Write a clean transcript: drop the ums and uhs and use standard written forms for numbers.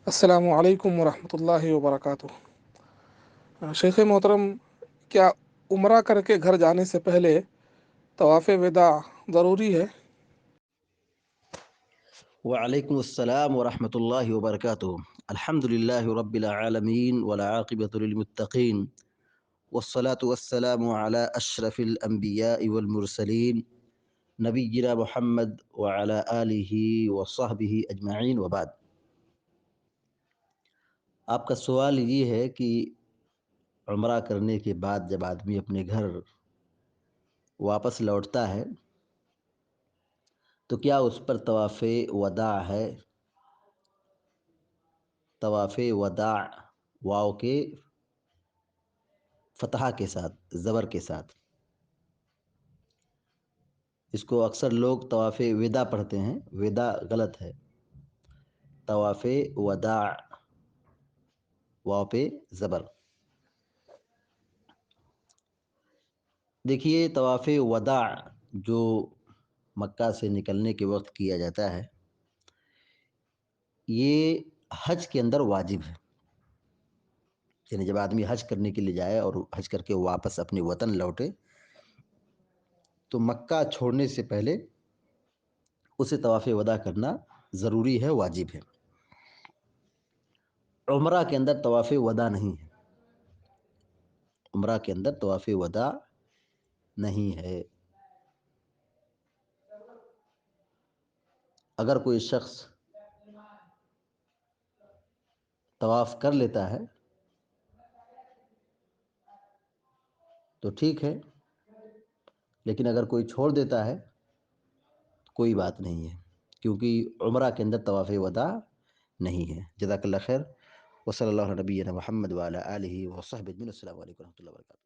السلام علیکم ورحمۃ اللہ وبرکاتہ۔ شیخ محترم، کیا عمرہ کر کے گھر جانے سے پہلے طواف وداع ضروری ہے؟ وعلیکم السلام ورحمۃ اللہ وبرکاتہ۔ الحمد للہ رب العالمین والعاقبۃ للمتقین والصلاة والسلام علی اشرف الانبیاء والمرسلین نبینا محمد وعلی آلہ وصحبہ اجمعین وبعد۔ آپ کا سوال یہ ہے کہ عمرہ کرنے کے بعد جب آدمی اپنے گھر واپس لوٹتا ہے تو کیا اس پر طواف وداع ہے؟ طواف وداع واو کے فتحہ کے ساتھ، زبر کے ساتھ، اس کو اکثر لوگ طواف وداع پڑھتے ہیں، وداع غلط ہے، طواف وداع، واو پہ زبر۔ دیکھیے، طواف وداع جو مکہ سے نکلنے کے وقت کیا جاتا ہے، یہ حج کے اندر واجب ہے۔ یعنی جب آدمی حج کرنے کے لیے جائے اور حج کر کے واپس اپنے وطن لوٹے تو مکہ چھوڑنے سے پہلے اسے طواف وداع کرنا ضروری ہے، واجب ہے۔ عمرہ کے اندر طواف وداع نہیں ہے، عمرہ کے اندر طواف وداع نہیں ہے۔ اگر کوئی شخص طواف کر لیتا ہے تو ٹھیک ہے، لیکن اگر کوئی چھوڑ دیتا ہے تو کوئی بات نہیں ہے، کیونکہ عمرہ کے اندر طواف وداع نہیں ہے۔ جزاک اللہ خیر، وصلی اللہ علی نبینا محمد وعلی آلہ وصحبہ اجمعین۔ السلام علیکم ورحمۃ اللہ وبرکاتہ۔